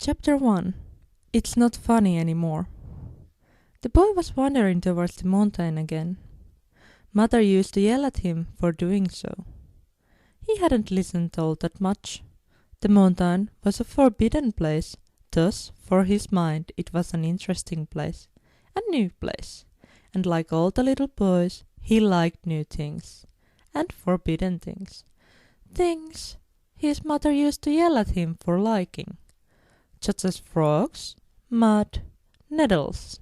Chapter 1. It's not funny anymore. The boy was wandering towards the mountain again. Mother used to yell at him for doing so. He hadn't listened all that much. The mountain was a forbidden place, thus for his mind it was an interesting place, a new place, and like all the little boys, he liked new things, and forbidden things. Things his mother used to yell at him for liking, such as frogs, mud, nettles.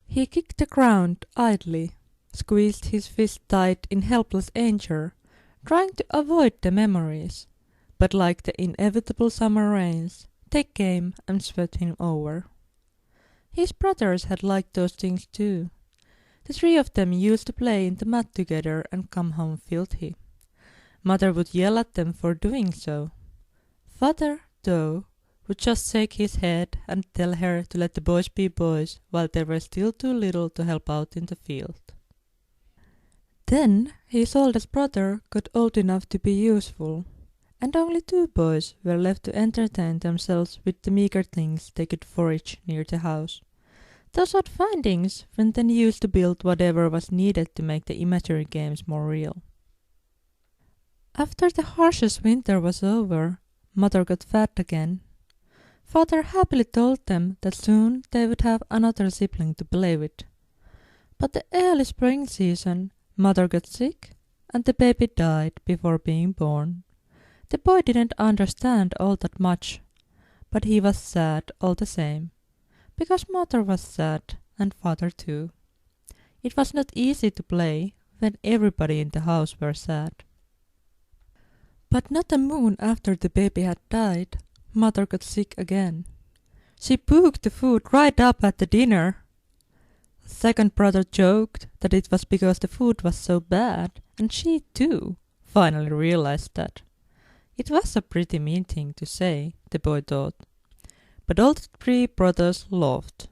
He kicked the ground idly, squeezed his fist tight in helpless anger, trying to avoid the memories, but like the inevitable summer rains, they came and swept him over. His brothers had liked those things too. The three of them used to play in the mud together and come home filthy. Mother would yell at them for doing so. Father, though, would just shake his head and tell her to let the boys be boys while they were still too little to help out in the field. Then his oldest brother got old enough to be useful, and only two boys were left to entertain themselves with the meager things they could forage near the house. Those odd findings were then used to build whatever was needed to make the imaginary games more real. After the harshest winter was over, Mother got fat again. Father happily told them that soon they would have another sibling to play with. But the early spring season, Mother got sick, and the baby died before being born. The boy didn't understand all that much, but he was sad all the same, because Mother was sad and Father too. It was not easy to play when everybody in the house were sad. But not a moon after the baby had died, Mother got sick again. She puked the food right up at the dinner. The second brother joked that it was because the food was so bad, and she too finally realized that. It was a pretty mean thing to say, the boy thought, but all the three brothers laughed.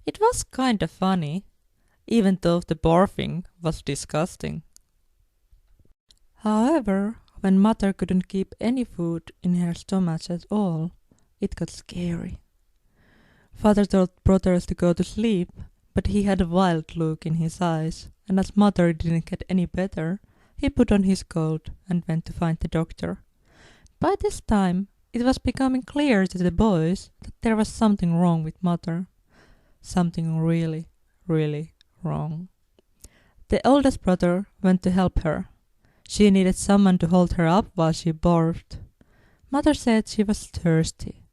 It was kinda funny, even though the barfing was disgusting. However, when Mother couldn't keep any food in her stomach at all, it got scary. Father told brothers to go to sleep, but he had a wild look in his eyes, and as Mother didn't get any better, he put on his coat and went to find the doctor. By this time, it was becoming clear to the boys that there was something wrong with Mother. Something really, really wrong. The oldest brother went to help her. She needed someone to hold her up while she barfed. Mother said she was thirsty.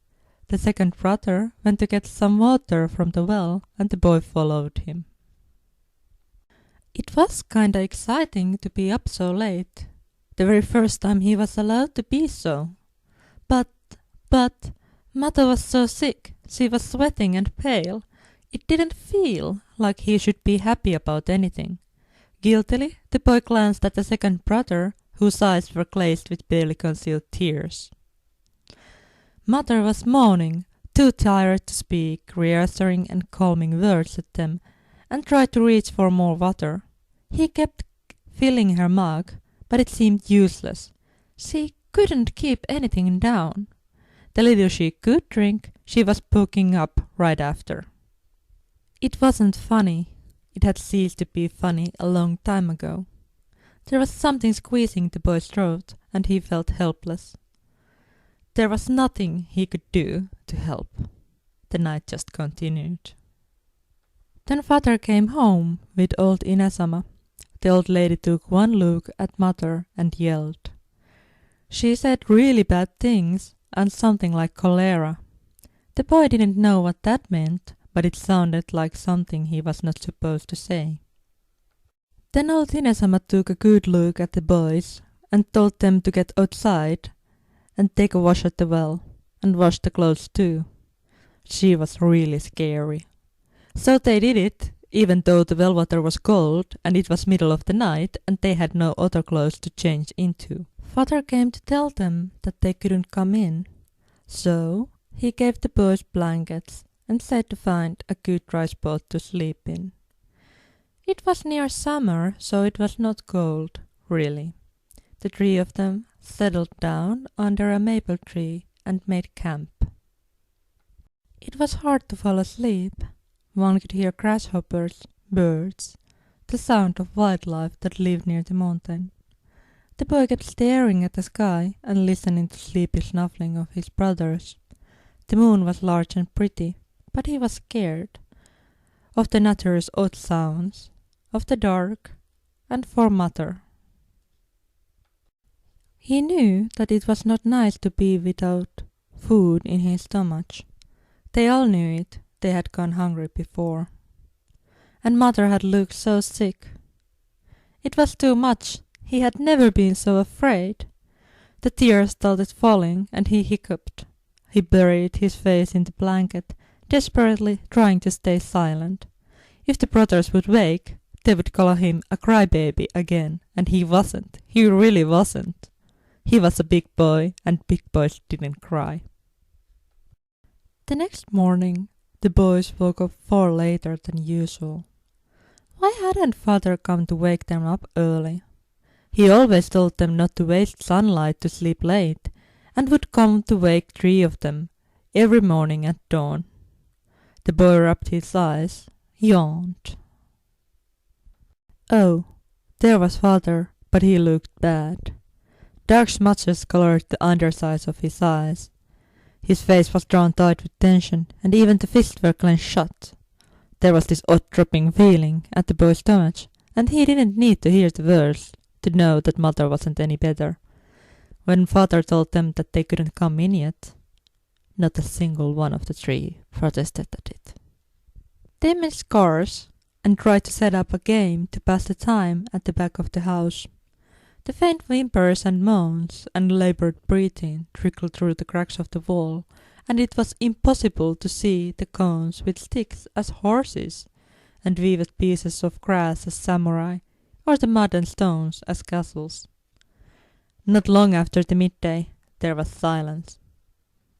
The second brother went to get some water from the well, and the boy followed him. It was kinda exciting to be up so late. The very first time he was allowed to be so. But, Mother was so sick, she was sweating and pale. It didn't feel like he should be happy about anything. Guiltily, the boy glanced at the second brother, whose eyes were glazed with barely concealed tears. Mother was moaning, too tired to speak reassuring and calming words at them, and tried to reach for more water. He kept filling her mug, but it seemed useless. She couldn't keep anything down. The little she could drink, she was puking up right after. It wasn't funny. It had ceased to be funny a long time ago. There was something squeezing the boy's throat, and he felt helpless. There was nothing he could do to help. The night just continued. Then Father came home with old Inasama. The old lady took one look at Mother and yelled. She said really bad things and something like cholera. The boy didn't know what that meant, but it sounded like something he was not supposed to say. Then old Inesama took a good look at the boys and told them to get outside and take a wash at the well, and wash the clothes too. She was really scary. So they did it, even though the well water was cold and it was middle of the night and they had no other clothes to change into. Father came to tell them that they couldn't come in. So he gave the boys blankets and said to find a good dry spot to sleep in. It was near summer, so it was not cold, really. The three of them settled down under a maple tree and made camp. It was hard to fall asleep. One could hear grasshoppers, birds, the sound of wildlife that lived near the mountain. The boy kept staring at the sky and listening to sleepy snuffling of his brothers. The moon was large and pretty, but he was scared of the nature's odd sounds, of the dark, and for Mother. He knew that it was not nice to be without food in his stomach. They all knew it. They had gone hungry before. And Mother had looked so sick. It was too much. He had never been so afraid. The tears started falling and he hiccuped. He buried his face in the blanket, desperately trying to stay silent. If the brothers would wake, they would call him a crybaby again, and he wasn't. He really wasn't. He was a big boy, and big boys didn't cry. The next morning, the boys woke up far later than usual. Why hadn't Father come to wake them up early? He always told them not to waste sunlight to sleep late, and would come to wake 3 of them every morning at dawn. The boy rubbed his eyes, yawned. Oh, there was Father, but he looked bad. Dark smudges colored the undersides of his eyes. His face was drawn tight with tension, and even the fists were clenched shut. There was this odd dropping feeling at the boy's stomach, and he didn't need to hear the words to know that Mother wasn't any better. When Father told them that they couldn't come in yet, not a single one of the 3 protested at it. They made cars and tried to set up a game to pass the time at the back of the house. The faint whimpers and moans and labored breathing trickled through the cracks of the wall, and it was impossible to see the cones with sticks as horses, and weaved pieces of grass as samurai, or the mud and stones as castles. Not long after the midday, there was silence.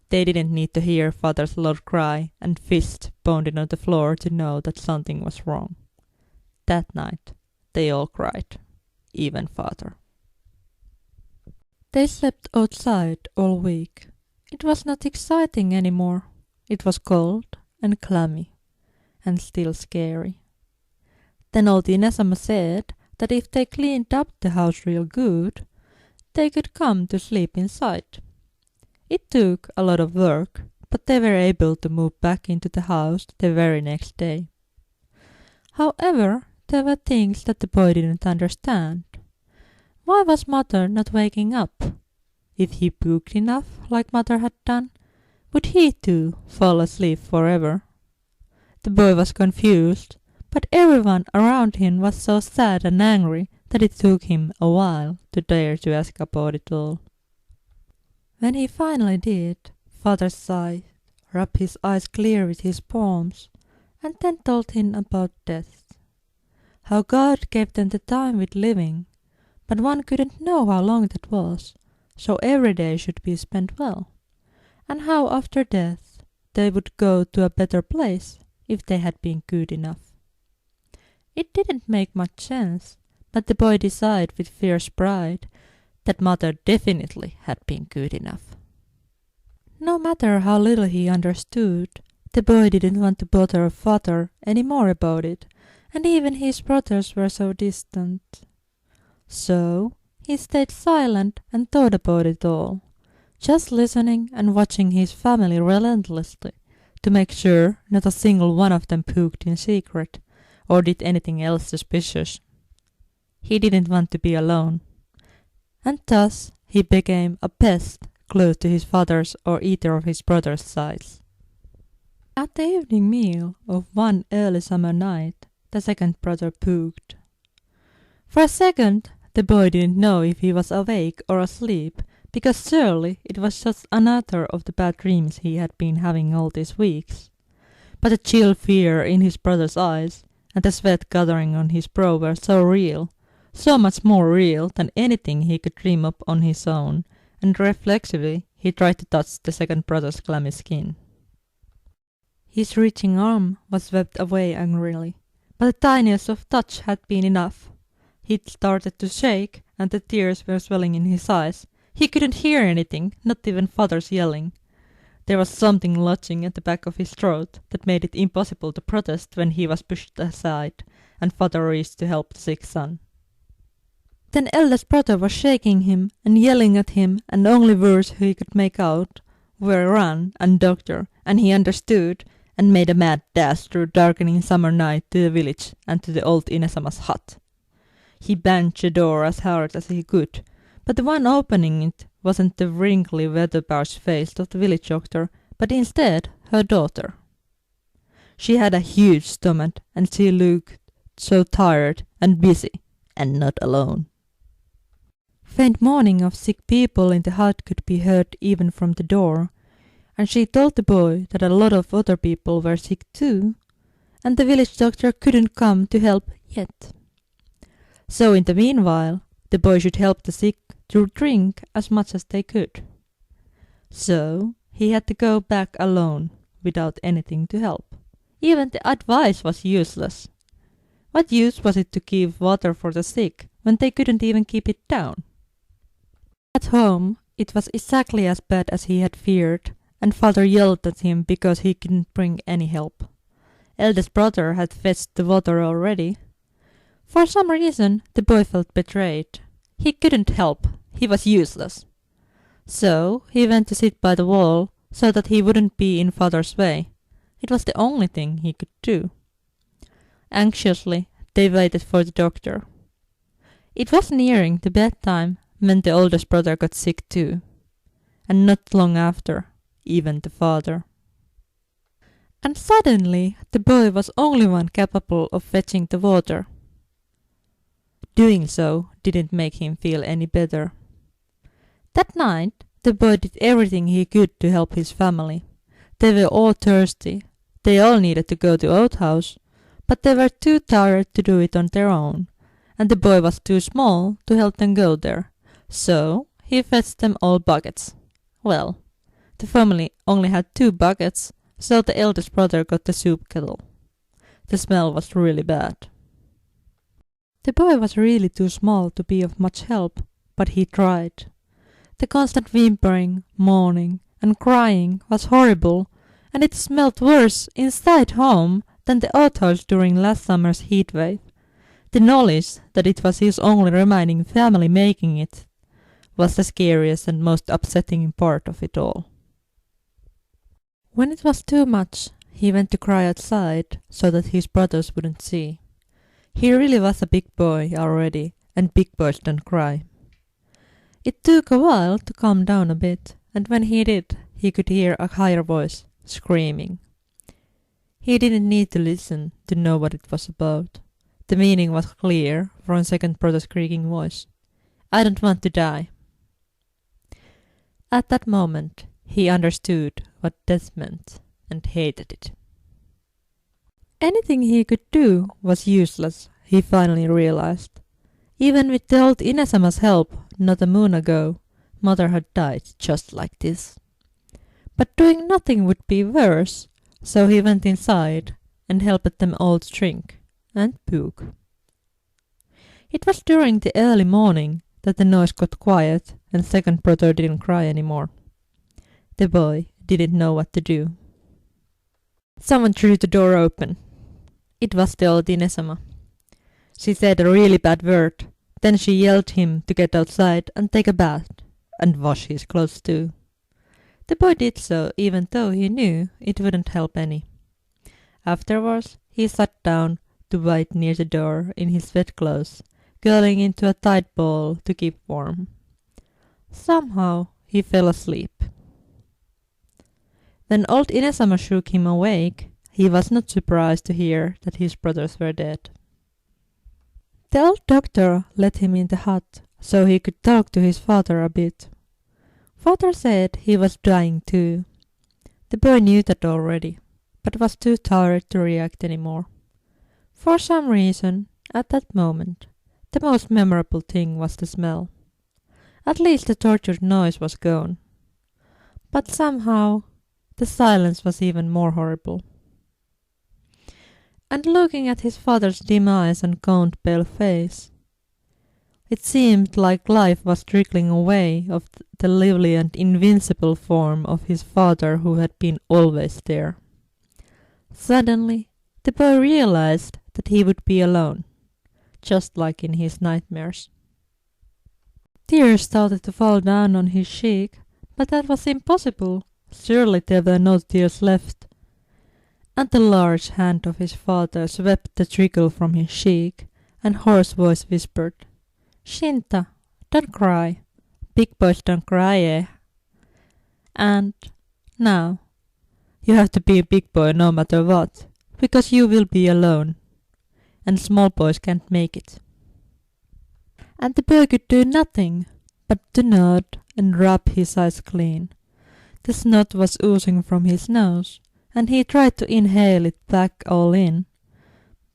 They didn't need to hear Father's loud cry and fist pounding on the floor to know that something was wrong. That night, they all cried, even Father. They slept outside all week. It was not exciting anymore. It was cold and clammy, and still scary. Then old Inesama said that if they cleaned up the house real good, they could come to sleep inside. It took a lot of work, but they were able to move back into the house the very next day. However, there were things that the boy didn't understand. Why was Mother not waking up? If he puked enough, like Mother had done, would he too fall asleep forever? The boy was confused, but everyone around him was so sad and angry that it took him a while to dare to ask about it all. When he finally did, Father sighed, rubbed his eyes clear with his palms, and then told him about death. How God gave them the time with living, but one couldn't know how long that was, so every day should be spent well, and how after death they would go to a better place if they had been good enough. It didn't make much sense, but the boy decided with fierce pride that Mother definitely had been good enough. No matter how little he understood, the boy didn't want to bother Father any more about it, and even his brothers were so distant. So he stayed silent and thought about it all, just listening and watching his family relentlessly to make sure not a single one of them puked in secret or did anything else suspicious. He didn't want to be alone, and thus he became a pest close to his father's or either of his brothers' sides. At the evening meal of one early summer night, the second brother puked. For a second, the boy didn't know if he was awake or asleep, because surely it was just another of the bad dreams he had been having all these weeks. But the chill fear in his brother's eyes and the sweat gathering on his brow were so real, so much more real than anything he could dream up on his own, and reflexively he tried to touch the second brother's clammy skin. His reaching arm was swept away angrily, but the tiniest of touch had been enough. He started to shake, and the tears were swelling in his eyes. He couldn't hear anything, not even Father's yelling. There was something lodging at the back of his throat that made it impossible to protest when he was pushed aside and father reached to help the sick son. Then eldest brother was shaking him and yelling at him, and only words he could make out were run and doctor, and he understood and made a mad dash through darkening summer night to the village and to the old Inesama's hut. He banged the door as hard as he could, but the one opening it wasn't the wrinkly weather-bound face of the village doctor, but instead her daughter. She had a huge stomach, and she looked so tired and busy, and not alone. Faint moaning of sick people in the hut could be heard even from the door, and she told the boy that a lot of other people were sick too, and the village doctor couldn't come to help yet. So in the meanwhile, the boy should help the sick to drink as much as they could. So he had to go back alone, without anything to help. Even the advice was useless. What use was it to give water for the sick when they couldn't even keep it down? At home, it was exactly as bad as he had feared, and father yelled at him because he couldn't bring any help. Eldest brother had fetched the water already. For some reason, the boy felt betrayed. He couldn't help. He was useless. So he went to sit by the wall so that he wouldn't be in father's way. It was the only thing he could do. Anxiously, they waited for the doctor. It was nearing the bedtime when the oldest brother got sick too, and not long after, even the father. And suddenly the boy was only one capable of fetching the water. Doing so didn't make him feel any better. That night the boy did everything he could to help his family. They were all thirsty. They all needed to go to outhouse, but they were too tired to do it on their own, and the boy was too small to help them go there. So he fetched them all buckets. Well, the family only had 2 buckets, so the eldest brother got the soup kettle. The smell was really bad. The boy was really too small to be of much help, but he tried. The constant whimpering, moaning, and crying was horrible, and it smelled worse inside home than the outhouse during last summer's heat wave. The knowledge that it was his only remaining family making it was the scariest and most upsetting part of it all. When it was too much, he went to cry outside so that his brothers wouldn't see. He really was a big boy already, and big boys don't cry. It took a while to calm down a bit, and when he did, he could hear a higher voice screaming. He didn't need to listen to know what it was about. The meaning was clear from second brother's creaking voice. I don't want to die. At that moment, he understood what death meant and hated it. Anything he could do was useless, he finally realized. Even with the old Inesama's help, not a moon ago, mother had died just like this. But doing nothing would be worse, so he went inside and helped them all drink and puke. It was during the early morning that the noise got quiet and second brother didn't cry anymore. The boy didn't know what to do. Someone threw the door open. It was the old Inesama. She said a really bad word. Then she yelled him to get outside and take a bath, and wash his clothes too. The boy did so even though he knew it wouldn't help any. Afterwards, he sat down to wait near the door in his wet clothes, curling into a tight ball to keep warm. Somehow he fell asleep. When old Inesama shook him awake, he was not surprised to hear that his brothers were dead. The old doctor let him in the hut so he could talk to his father a bit. Father said he was dying too. The boy knew that already, but was too tired to react anymore. For some reason, at that moment, the most memorable thing was the smell. At least the tortured noise was gone. But somehow, the silence was even more horrible. And looking at his father's dim eyes and gaunt pale face, It seemed like life was trickling away of the lively and invincible form of his father who had been always there. Suddenly, the boy realized that he would be alone, just like in his nightmares. Tears started to fall down on his cheek, but that was impossible. Surely there were no tears left. And the large hand of his father swept the trickle from his cheek, and hoarse voice whispered, "Shinta, don't cry. Big boys don't cry, eh? And now, you have to be a big boy no matter what, because you will be alone, and small boys can't make it." And the boy could do nothing but to nod and rub his eyes clean. The snot was oozing from his nose, and he tried to inhale it back all in,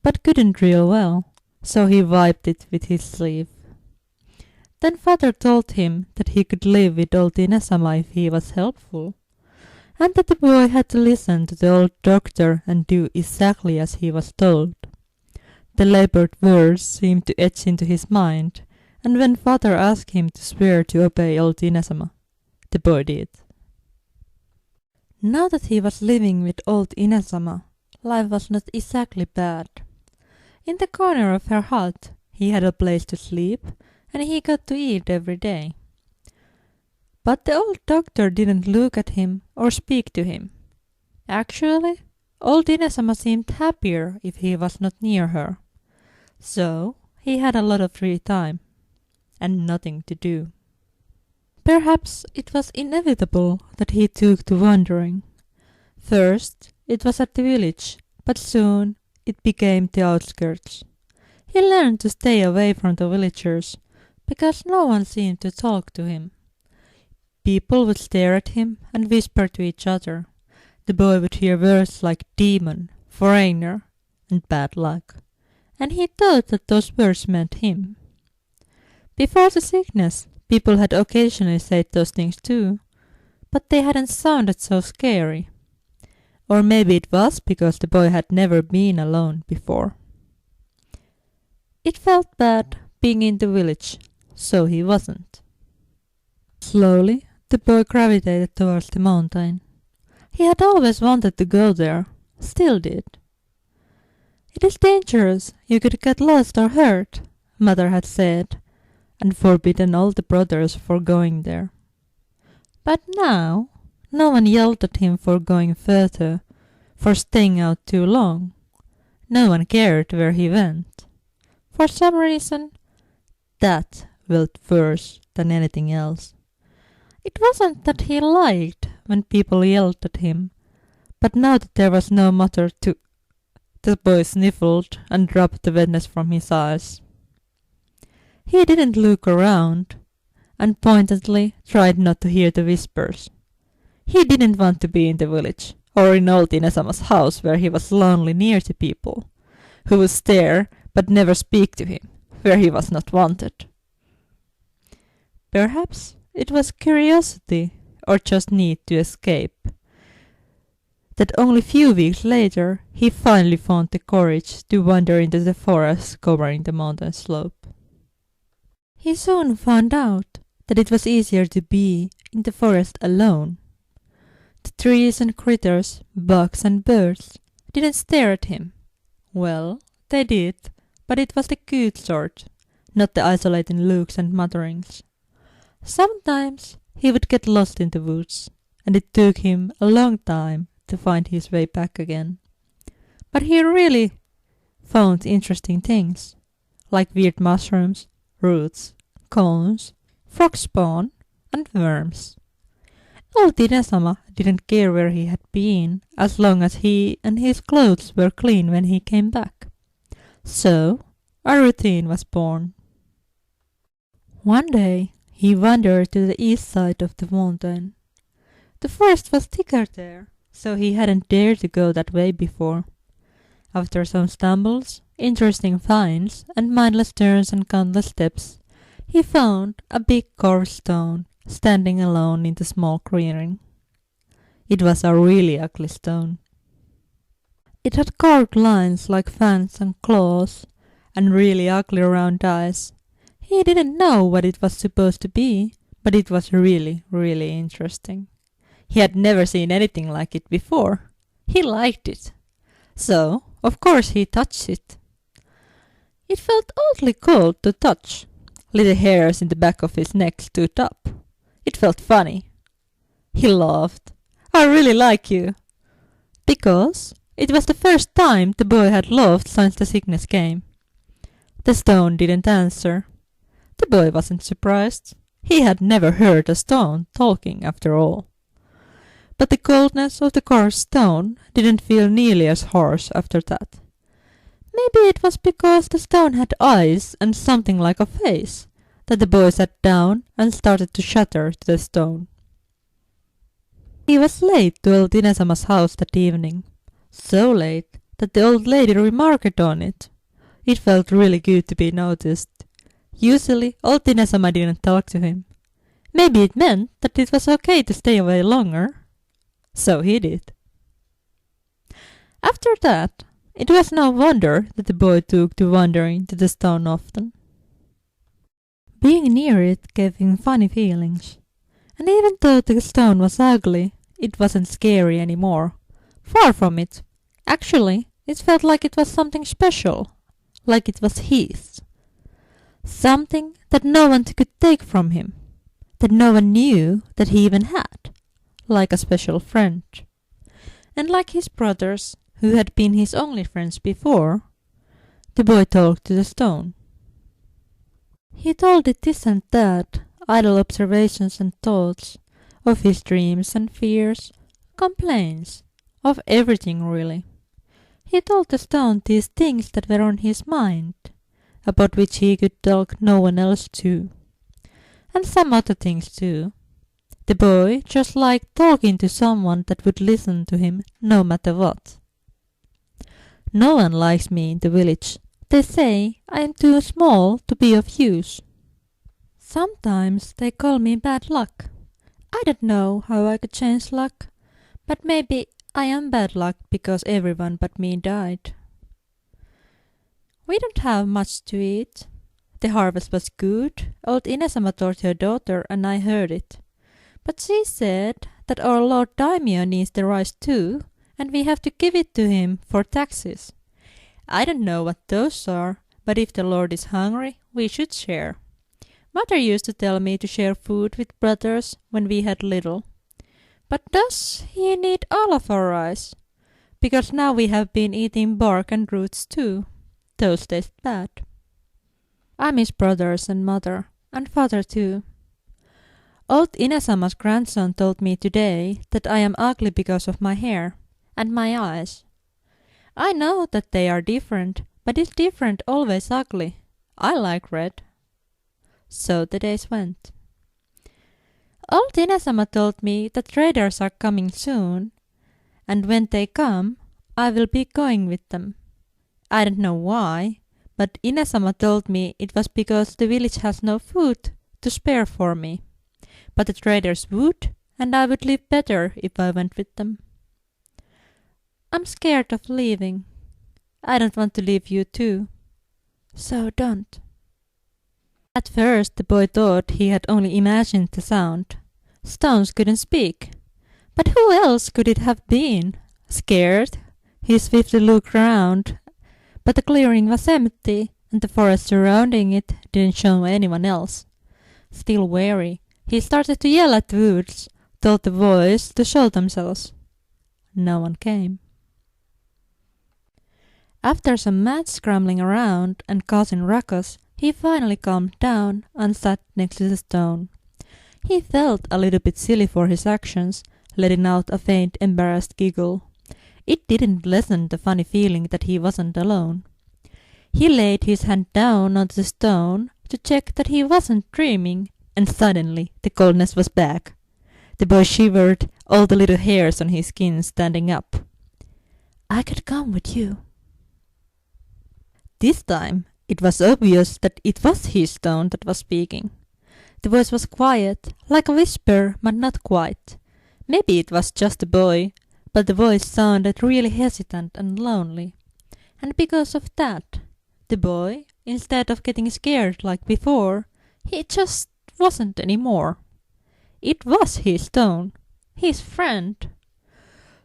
but couldn't real well, so he wiped it with his sleeve. Then father told him that he could live with old Inesama if he was helpful, and that the boy had to listen to the old doctor and do exactly as he was told. The labored words seemed to etch into his mind, and when father asked him to swear to obey old Inesama, the boy did. Now that he was living with old Inesama, life was not exactly bad. In the corner of her hut, he had a place to sleep, and he got to eat every day. But the old doctor didn't look at him or speak to him. Actually, old Inesama seemed happier if he was not near her. So he had a lot of free time, and nothing to do. Perhaps it was inevitable that he took to wandering. First, it was at the village, but soon it became the outskirts. He learned to stay away from the villagers, because no one seemed to talk to him. People would stare at him and whisper to each other. The boy would hear words like demon, foreigner, and bad luck, and he thought that those words meant him. Before the sickness, people had occasionally said those things too, but they hadn't sounded so scary. Or maybe it was because the boy had never been alone before. It felt bad being in the village, so he wasn't. Slowly, the boy gravitated towards the mountain. He had always wanted to go there, still did. "It is dangerous, you could get lost or hurt," mother had said, and forbidden all the brothers for going there. But now, no one yelled at him for going further, for staying out too long. No one cared where he went. For some reason, that felt worse than anything else. It wasn't that he liked when people yelled at him, but now that there was no matter to... The boy sniffled and rubbed the wetness from his eyes. He didn't look around, and pointedly tried not to hear the whispers. He didn't want to be in the village, or in old Inesama's house where he was lonely near to people, who would stare but never speak to him, where he was not wanted. Perhaps it was curiosity, or just need to escape, that only few weeks later he finally found the courage to wander into the forest covering the mountain slope. He soon found out that it was easier to be in the forest alone. The trees and critters, bugs and birds, didn't stare at him. Well, they did, but it was the cute sort, not the isolating looks and mutterings. Sometimes he would get lost in the woods, and it took him a long time to find his way back again. But he really found interesting things, like weird mushrooms, roots, cones, frog spawn, and worms. Old Inesama didn't care where he had been, as long as he and his clothes were clean when he came back. So, a routine was born. One day, he wandered to the east side of the mountain. The forest was thicker there, so he hadn't dared to go that way before. After some stumbles, interesting finds, and mindless turns and countless steps, he found a big carved stone standing alone in the small clearing. It was a really ugly stone. It had carved lines like fangs and claws, and really ugly round eyes. He didn't know what it was supposed to be, but it was really, really interesting. He had never seen anything like it before. He liked it. So, of course, he touched it. It felt oddly cold to touch. Little hairs in the back of his neck stood up. It felt funny. He laughed. I really like you. Because it was the first time the boy had laughed since the sickness came. The stone didn't answer. The boy wasn't surprised. He had never heard a stone talking after all. But the coldness of the carved stone didn't feel nearly as harsh after that. Maybe it was because the stone had eyes and something like a face, that the boy sat down and started to chatter to the stone. He was late to old Inesama's house that evening. So late that the old lady remarked on it. It felt really good to be noticed. Usually old Inesama didn't talk to him. Maybe it meant that it was okay to stay away longer. So he did. After that, it was no wonder that the boy took to wandering to the stone often. Being near it gave him funny feelings. And even though the stone was ugly, it wasn't scary anymore. Far from it. Actually, it felt like it was something special. Like it was his. Something that no one could take from him. That no one knew that he even had. Like a special friend. And like his brothers, who had been his only friends before, the boy talked to the stone. He told it this and that, idle observations and thoughts, of his dreams and fears, complaints, of everything really. He told the stone these things that were on his mind, about which he could talk no one else to. And some other things too. The boy just liked talking to someone that would listen to him no matter what. No one likes me in the village. They say I am too small to be of use. Sometimes they call me bad luck. I don't know how I could change luck, but maybe I am bad luck because everyone but me died. We don't have much to eat. The harvest was good. Old Inesama told her daughter and I heard it. But she said that our Lord Daimyo needs the rice too, and we have to give it to him for taxes. I don't know what those are, but if the Lord is hungry, we should share. Mother used to tell me to share food with brothers when we had little. But does he need all of our rice? Because now we have been eating bark and roots too. Those taste bad. I miss brothers and mother, and father too. Old Inesama's grandson told me today that I am ugly because of my hair and my eyes. I know that they are different, but is different always ugly? I like red. So the days went. Old Inesama told me that traders are coming soon, and when they come, I will be going with them. I don't know why, but Inesama told me it was because the village has no food to spare for me. But the traders would, and I would live better if I went with them. I'm scared of leaving. I don't want to leave you too. So don't. At first the boy thought he had only imagined the sound. Stones couldn't speak. But who else could it have been? Scared, he swiftly looked around, but the clearing was empty, and the forest surrounding it didn't show anyone else. Still wary, he started to yell at the woods, told the boys to show themselves. No one came. After some mad scrambling around and causing ruckus, he finally calmed down and sat next to the stone. He felt a little bit silly for his actions, letting out a faint embarrassed giggle. It didn't lessen the funny feeling that he wasn't alone. He laid his hand down on the stone to check that he wasn't dreaming, and suddenly the coldness was back. The boy shivered, all the little hairs on his skin standing up. I could come with you. This time it was obvious that it was his stone that was speaking. The voice was quiet, like a whisper, but not quite. Maybe it was just a boy, but the voice sounded really hesitant and lonely. And because of that, the boy, Instead of getting scared like before, he just wasn't anymore. It was his stone, his friend.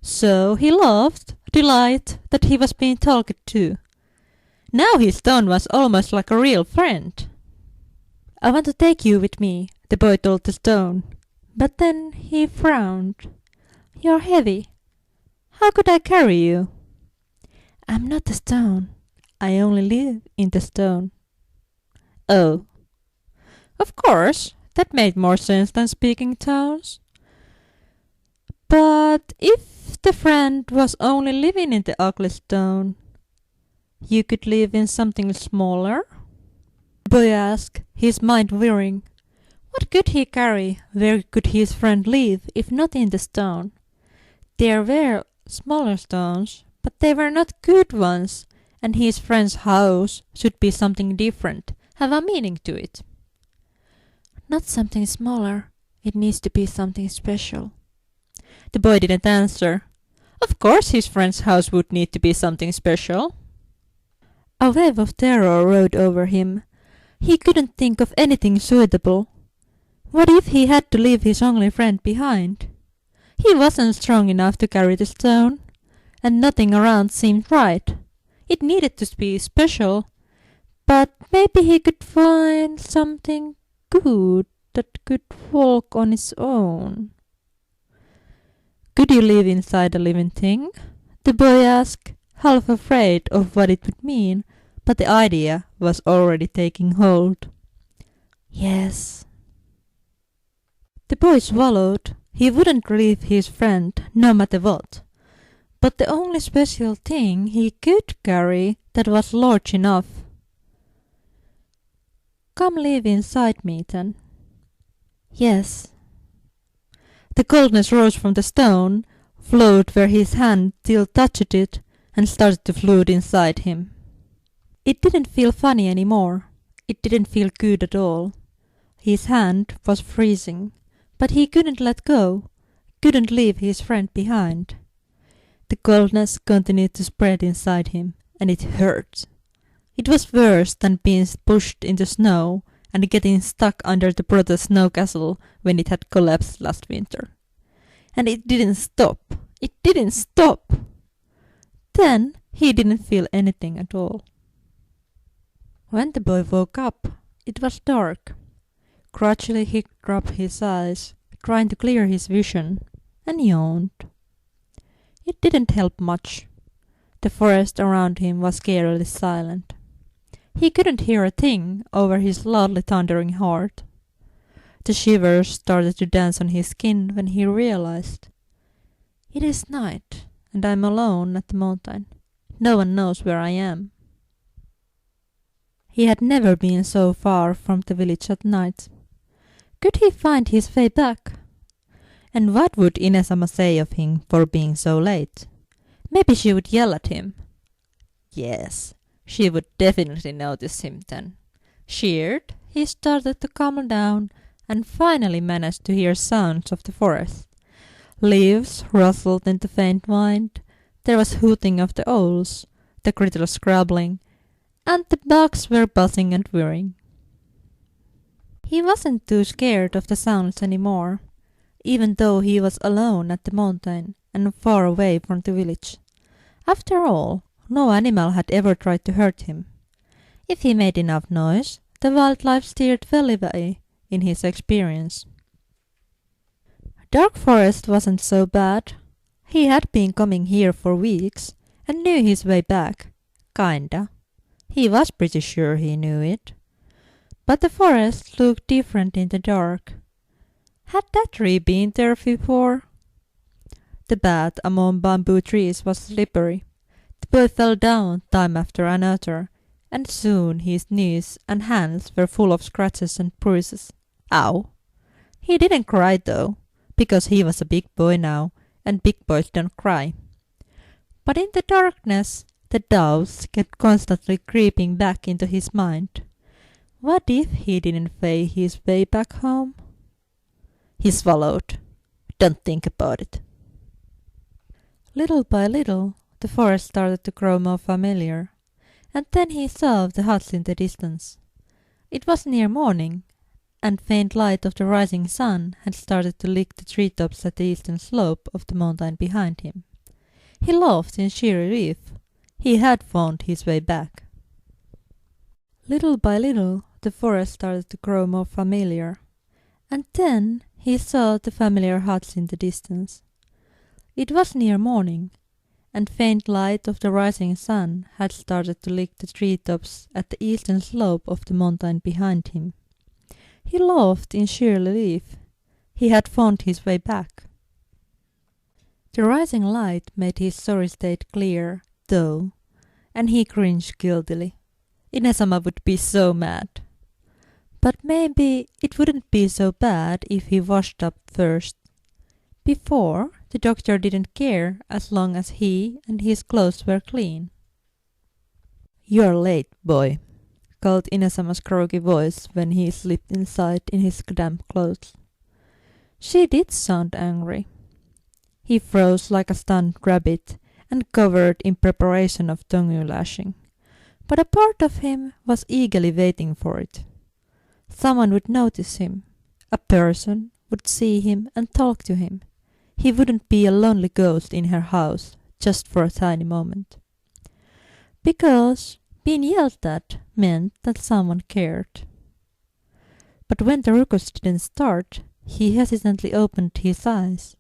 So he laughed, delighted that he was being talked to. Now his stone was almost like a real friend. "I want to take you with me," the boy told the stone. But then he frowned. "You're heavy. How could I carry you?" "I'm not a stone. I only live in the stone." "Oh." Of course, that made more sense than speaking tones. But if the friend was only living in the ugly stone, you could live in something smaller? The boy asked, his mind whirring. What could he carry? Where could his friend live if not in the stone? There were smaller stones, but they were not good ones, and his friend's house should be something different, have a meaning to it. Not something smaller. It needs to be something special. The boy didn't answer. Of course his friend's house would need to be something special. A wave of terror rode over him. He couldn't think of anything suitable. What if he had to leave his only friend behind? He wasn't strong enough to carry the stone, and nothing around seemed right. It needed to be special, but maybe he could find something good that could walk on its own. Could you live inside a living thing? The boy asked, half afraid of what it would mean, but the idea was already taking hold. Yes. The boy swallowed. He wouldn't leave his friend, no matter what. But the only special thing he could carry that was large enough. Come live inside me, then. Yes. The coldness rose from the stone, flowed where his hand still touched it, and started to float inside him. It didn't feel funny anymore. It didn't feel good at all. His hand was freezing, but he couldn't let go, couldn't leave his friend behind. The coldness continued to spread inside him, and it hurt. It was worse than being pushed into snow and getting stuck under the brother's snow castle when it had collapsed last winter. And it didn't stop. It didn't stop. Then he didn't feel anything at all. When the boy woke up, it was dark. Gradually he rubbed his eyes, trying to clear his vision, and yawned. It didn't help much. The forest around him was scarily silent. He couldn't hear a thing over his loudly thundering heart. The shivers started to dance on his skin when he realized. It is night, and I'm alone at the mountain. No one knows where I am. He had never been so far from the village at night. Could he find his way back? And what would Inesama say of him for being so late? Maybe she would yell at him. Yes, she would definitely notice him then. Cheered, he started to calm down and finally managed to hear sounds of the forest. Leaves rustled in the faint wind. There was hooting of the owls, the critters scrabbling, and the bugs were buzzing and whirring. He wasn't too scared of the sounds anymore, even though he was alone at the mountain and far away from the village. After all, no animal had ever tried to hurt him. If he made enough noise, the wildlife steered well away, in his experience. Dark Forest wasn't so bad. He had been coming here for weeks and knew his way back. Kinda. He was pretty sure he knew it. But the forest looked different in the dark. Had that tree been there before? The path among bamboo trees was slippery. The boy fell down time after another, and soon his knees and hands were full of scratches and bruises. Ow! He didn't cry though, because he was a big boy now, and big boys don't cry. But in the darkness, the doubts kept constantly creeping back into his mind. What if he didn't find his way back home? He swallowed. Don't think about it. Little by little, the forest started to grow more familiar. and then he saw the huts in the distance. It was near morning, and faint light of the rising sun had started to lick the treetops at the eastern slope of the mountain behind him. He laughed in sheer relief. He had found his way back. Little by little, the forest started to grow more familiar, and then he saw the familiar huts in the distance. It was near morning, and faint light of the rising sun had started to lick the treetops at the eastern slope of the mountain behind him. He laughed in sheer relief. He had found his way back. The rising light made his sorry state clear, though, and he cringed guiltily. Inesama would be so mad. But maybe it wouldn't be so bad if he washed up first. Before, the doctor didn't care as long as he and his clothes were clean. "You're late, boy," called Inesama's croaky voice when he slipped inside in his damp clothes. She did sound angry. He froze like a stunned rabbit and covered in preparation of tongue lashing. But a part of him was eagerly waiting for it. Someone would notice him. A person would see him and talk to him. He wouldn't be a lonely ghost in her house just for a tiny moment. Because being yelled at meant that someone cared. But when the ruckus didn't start, he hesitantly opened his eyes.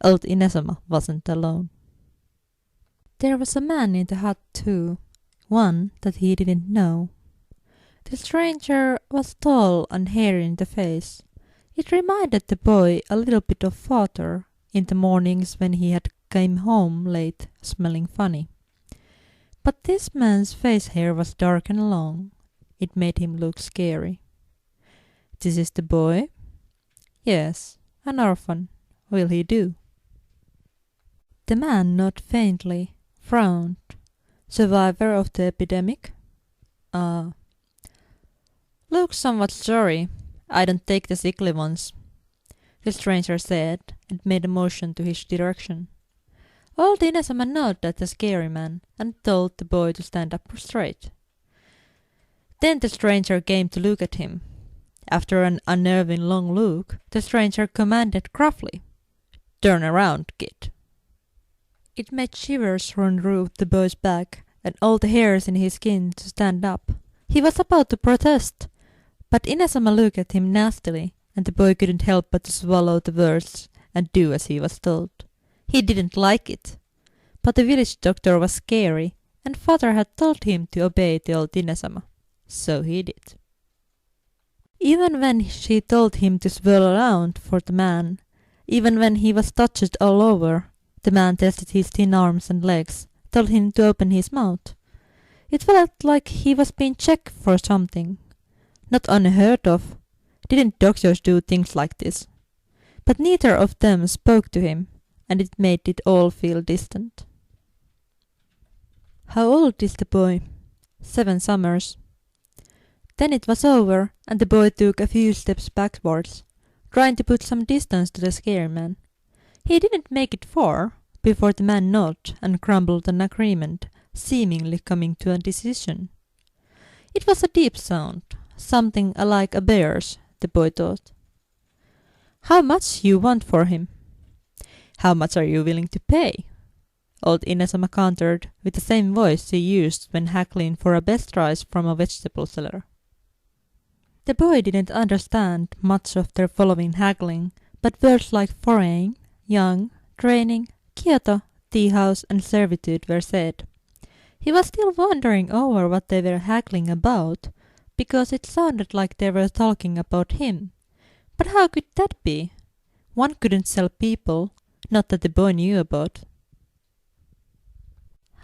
Old Inesama wasn't alone. There was a man in the hut too, one that he didn't know. The stranger was tall and hairy in the face. It reminded the boy a little bit of father in the mornings when he had come home late, smelling funny. But this man's face hair was dark and long. It made him look scary. "This is the boy?" "Yes, an orphan. Will he do?" The man nodded faintly, frowned. "Survivor of the epidemic?" "Looks somewhat sorry. I don't take the sickly ones," the stranger said, and made a motion to his direction. Old Inesama nodded at the scary man and told the boy to stand up straight. Then the stranger came to look at him. After an unnerving long look, the stranger commanded gruffly, "Turn around, kid." It made shivers run through the boy's back and all the hairs in his skin to stand up. He was about to protest, but Inesama looked at him nastily, and the boy couldn't help but to swallow the words and do as he was told. He didn't like it, but the village doctor was scary, and father had told him to obey the old Inesama, so he did. Even when she told him to swirl around for the man, even when he was touched all over, the man tested his thin arms and legs, told him to open his mouth. It felt like he was being checked for something. Not unheard of. Didn't doctors do things like this? But neither of them spoke to him, and it made it all feel distant. "How old is the boy?" "7 summers. Then it was over, and the boy took a few steps backwards, trying to put some distance to the scary man. He didn't make it far before the man nodded and grumbled an agreement, seemingly coming to a decision. It was a deep sound, something like a bear's, the boy thought. "How much you want for him?" "How much are you willing to pay?" Old Inesama countered with the same voice she used when haggling for a best price from a vegetable seller. The boy didn't understand much of their following haggling, but words like foreign, young, training, Kyoto, tea house, and servitude were said. He was still wondering over what they were haggling about, because it sounded like they were talking about him. But how could that be? One couldn't sell people, not that the boy knew about.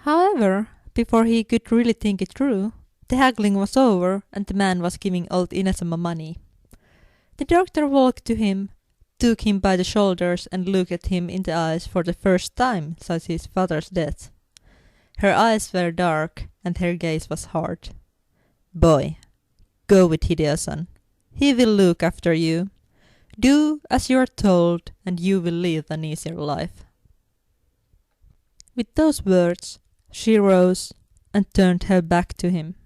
However, before he could really think it through, the haggling was over and the man was giving old Inesama money. The doctor walked to him, took him by the shoulders and looked at him in the eyes for the first time since his father's death. Her eyes were dark and her gaze was hard. "Boy, go with Hideo-san. He will look after you. Do as you are told and you will live an easier life." With those words, she rose, and turned her back to him.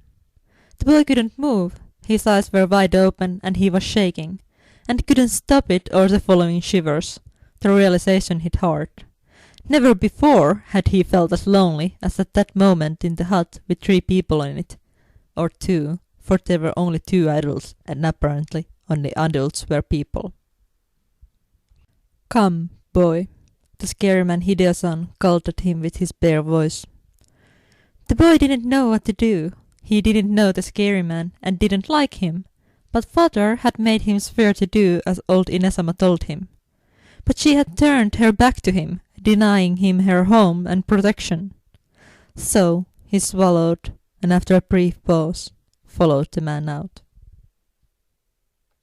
The boy couldn't move. His eyes were wide open and he was shaking, and couldn't stop it or the following shivers. The realization hit hard. Never before had he felt as lonely as at that moment in the hut with 3 people in it. Or 2, for there were only 2 adults, and apparently only adults were people. "Come, boy," the scary man Hideo-san called at him with his bare voice. The boy didn't know what to do. He didn't know the scary man and didn't like him, but father had made him swear to do as old Inesama told him. But she had turned her back to him, denying him her home and protection. So he swallowed, and after a brief pause, followed the man out.